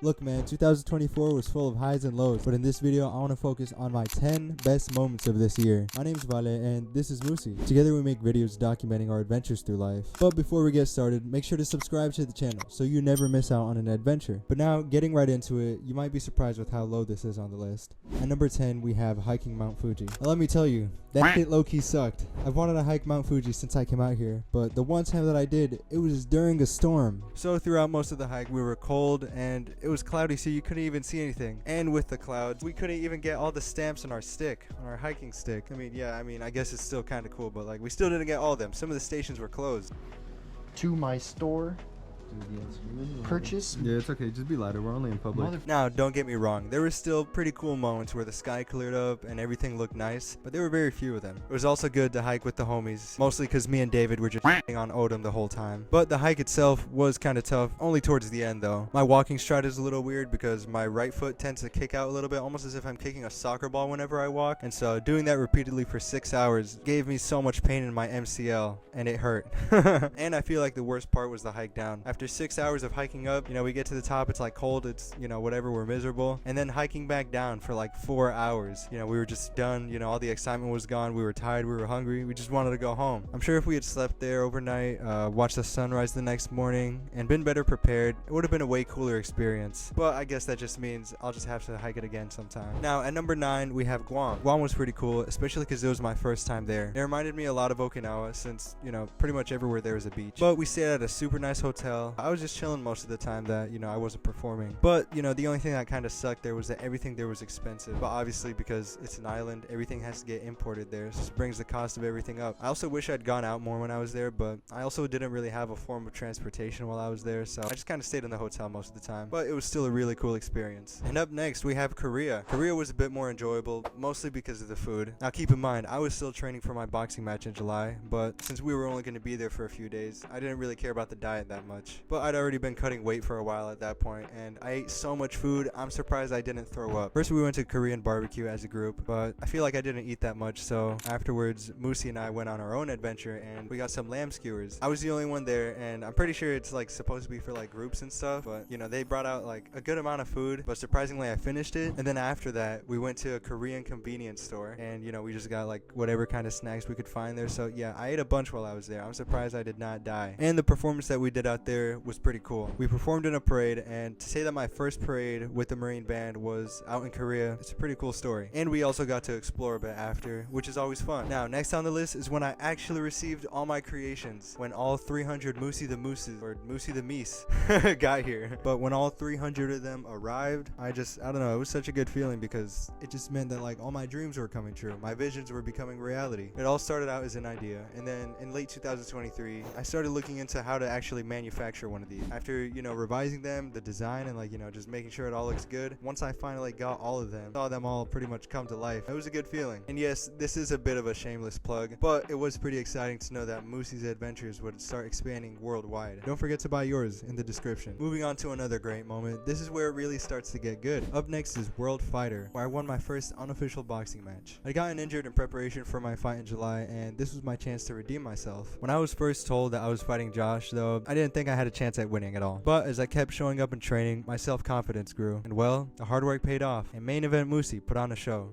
Look man, 2024 was full of highs and lows, but in this video I want to focus on my 10 best moments of this year. My name is Vale and this is Musi. Together we make videos documenting our adventures through life. But before we get started, make sure to subscribe to the channel so you never miss out on an adventure. But now, getting right into it, you might be surprised with how low this is on the list. At number 10 we have hiking Mount Fuji. Now let me tell you, that shit low-key sucked. I've wanted to hike Mount Fuji since I came out here, but the one time that I did, it was during a storm. So throughout most of the hike we were cold and it was cloudy, so you couldn't even see anything. And with the clouds, we couldn't even get all the stamps on our stick, on our hiking stick. I guess it's still kind of cool, but like we still didn't get all of them. Some of the stations were closed. To my store. Purchase. Yeah, it's okay. Just be louder. We're only in public. Now, don't get me wrong. There were still pretty cool moments where the sky cleared up and everything looked nice, but there were very few of them. It was also good to hike with the homies, mostly because me and David were just on Odom the whole time. But the hike itself was kind of tough, only towards the end though. My walking stride is a little weird because my right foot tends to kick out a little bit, almost as if I'm kicking a soccer ball whenever I walk. And so doing that repeatedly for 6 hours gave me so much pain in my MCL, and it hurt. And I feel like the worst part was the hike down. After 6 hours of hiking up, we get to the top, it's like cold, it's whatever, we're miserable, and then hiking back down for like 4 hours. We were just done, all the excitement was gone, we were tired, we were hungry, we just wanted to go home. I'm sure if we had slept there overnight, watched the sunrise the next morning, and been better prepared, it would have been a way cooler experience. But I guess that just means I'll just have to hike it again sometime. Now at number 9 we have Guam. Guam was pretty cool, especially because it was my first time there. It reminded me a lot of Okinawa since pretty much everywhere there is a beach. But we stayed at a super nice hotel. I was just chilling most of the time that I wasn't performing. But the only thing that kind of sucked there was that everything there was expensive. But obviously because it's an island, everything has to get imported there, so it brings the cost of everything up. I also wish I'd gone out more when I was there, but I also didn't really have a form of transportation while I was there, so I just kind of stayed in the hotel most of the time. But it was still a really cool experience. And up next we have Korea. Korea was a bit more enjoyable, mostly because of the food. Now keep in mind, I was still training for my boxing match in July, but since we were only going to be there for a few days, I didn't really care about the diet that much. But I'd already been cutting weight for a while at that point, and I ate so much food, I'm surprised I didn't throw up. First we went to Korean barbecue as a group, but I feel like I didn't eat that much, so afterwards Musi and I went on our own adventure and we got some lamb skewers. I was the only one there, and I'm pretty sure it's like supposed to be for like groups and stuff, but they brought out like a good amount of food, but surprisingly I finished it. And then after that we went to a Korean convenience store, and we just got like whatever kind of snacks we could find there. So yeah, I ate a bunch while I was there. I'm surprised I did not die. And the performance that we did out there was pretty cool. We performed in a parade, and to say that my first parade with the Marine Band was out in Korea, it's a pretty cool story. And we also got to explore a bit after, which is always fun. Now next on the list is when I actually received all my creations, when all 300 Musi the Mooses, or Musi the Meese got here. But when all 300 of them arrived, I don't know, it was such a good feeling because it just meant that like all my dreams were coming true, my visions were becoming reality. It all started out as an idea, and then in late 2023 I started looking into how to actually manufacture one of these. After revising them, the design, and just making sure it all looks good, once I finally got all of them, saw them all pretty much come to life, it was a good feeling. And yes, this is a bit of a shameless plug, but it was pretty exciting to know that Musi's adventures would start expanding worldwide. Don't forget to buy yours in the description. Moving on to another great moment, this is where it really starts to get good. Up next is World Fighter, where I won my first unofficial boxing match. I'd gotten injured in preparation for my fight in July, and this was my chance to redeem myself. When I was first told that I was fighting Josh though, I didn't think I had a chance at winning at all. But as I kept showing up in training, my self-confidence grew, and well, the hard work paid off, and Main Event Musi put on a show.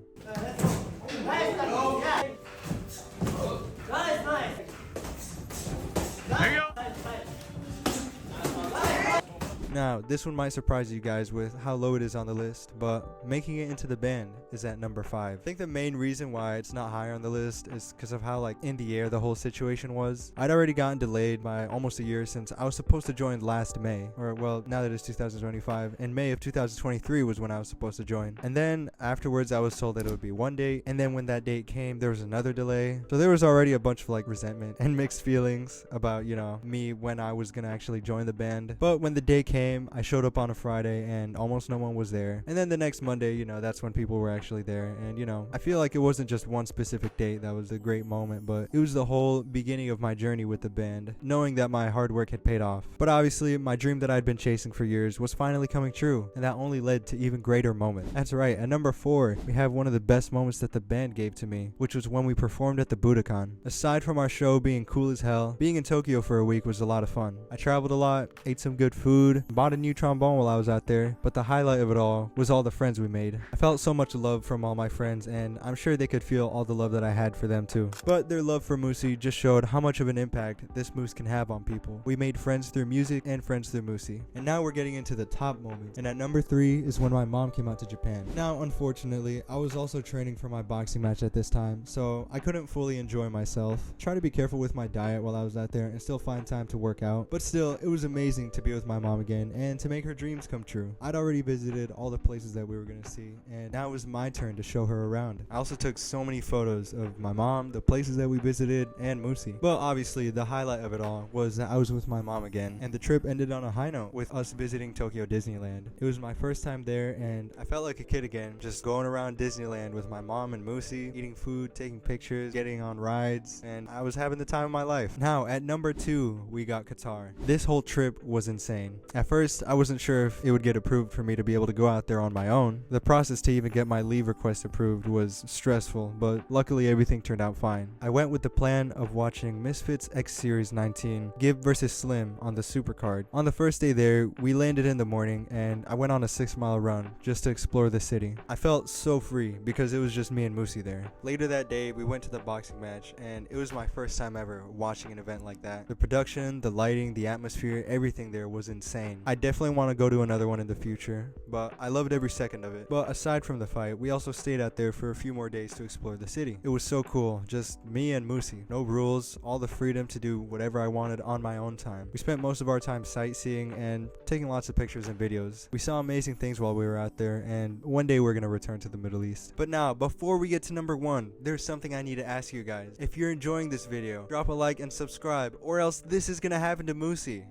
Now, this one might surprise you guys with how low it is on the list, but making it into the band is at number 5. I think the main reason why it's not higher on the list is because of how like in the air the whole situation was. I'd already gotten delayed by almost a year since I was supposed to join last May, or well, now that it's 2025, in May of 2023 was when I was supposed to join. And then afterwards I was told that it would be one date, and then when that date came there was another delay. So there was already a bunch of like resentment and mixed feelings about me when I was gonna actually join the band. But when the day came, I showed up on a Friday and almost no one was there. And then the next Monday, that's when people were actually there. And I feel like it wasn't just one specific date that was a great moment, but it was the whole beginning of my journey with the band, knowing that my hard work had paid off. But obviously my dream that I'd been chasing for years was finally coming true, and that only led to even greater moments. That's right, at number 4 we have one of the best moments that the band gave to me, which was when we performed at the Budokan. Aside from our show being cool as hell, being in Tokyo for a week was a lot of fun. I traveled a lot, ate some good food, Bought a new trombone while I was out there, but the highlight of it all was all the friends we made. I felt so much love from all my friends, and I'm sure they could feel all the love that I had for them too. But their love for Moosey just showed how much of an impact this moose can have on people. We made friends through music and friends through Moosey. And now we're getting into the top moments. And at number 3 is when my mom came out to Japan. Now, unfortunately, I was also training for my boxing match at this time, so I couldn't fully enjoy myself. Try to be careful with my diet while I was out there and still find time to work out. But still, it was amazing to be with my mom again and to make her dreams come true. I'd already visited all the places that we were going to see, and now it was my turn to show her around. I also took so many photos of my mom, the places that we visited, and Moosey. But obviously, the highlight of it all was that I was with my mom again, and the trip ended on a high note with us visiting Tokyo Disneyland. It was my first time there, and I felt like a kid again, just going around Disneyland with my mom and Moosey, eating food, taking pictures, getting on rides, and I was having the time of my life. Now, at number 2, we got Qatar. This whole trip was insane. At first, I wasn't sure if it would get approved for me to be able to go out there on my own. The process to even get my leave request approved was stressful, but luckily everything turned out fine. I went with the plan of watching Misfits X Series 19, Gibb vs Slim on the Supercard. On the first day there, we landed in the morning and I went on a 6-mile run just to explore the city. I felt so free because it was just me and Moosey there. Later that day, we went to the boxing match and it was my first time ever watching an event like that. The production, the lighting, the atmosphere, everything there was insane. I definitely want to go to another one in the future, but I loved every second of it. But aside from the fight, we also stayed out there for a few more days to explore the city. It was so cool, just me and Moosey. No rules, all the freedom to do whatever I wanted on my own time. We spent most of our time sightseeing and taking lots of pictures and videos. We saw amazing things while we were out there, and one day we're going to return to the Middle East. But now, before we get to number 1, there's something I need to ask you guys. If you're enjoying this video, drop a like and subscribe, or else this is going to happen to Moosey.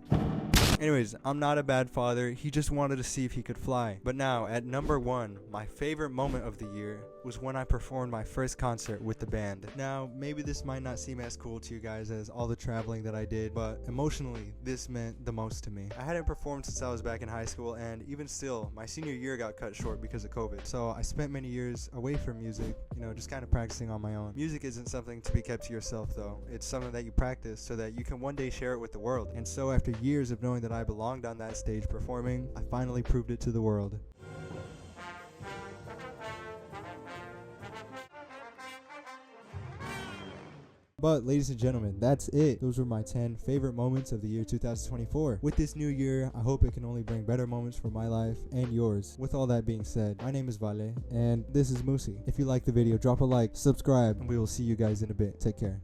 Anyways, I'm not a bad father, he just wanted to see if he could fly. But now, at number 1, my favorite moment of the year was when I performed my first concert with the band. Now, maybe this might not seem as cool to you guys as all the traveling that I did, but emotionally, this meant the most to me. I hadn't performed since I was back in high school, and even still, my senior year got cut short because of COVID. So I spent many years away from music, just kind of practicing on my own. Music isn't something to be kept to yourself though. It's something that you practice so that you can one day share it with the world. And so after years of knowing that I belonged on that stage performing, I finally proved it to the world. But ladies and gentlemen, that's it. Those were my 10 favorite moments of the year 2024. With this new year, I hope it can only bring better moments for my life and yours. With all that being said, my name is Vale, and this is Moosey. If you liked the video, drop a like, subscribe, and we will see you guys in a bit. Take care.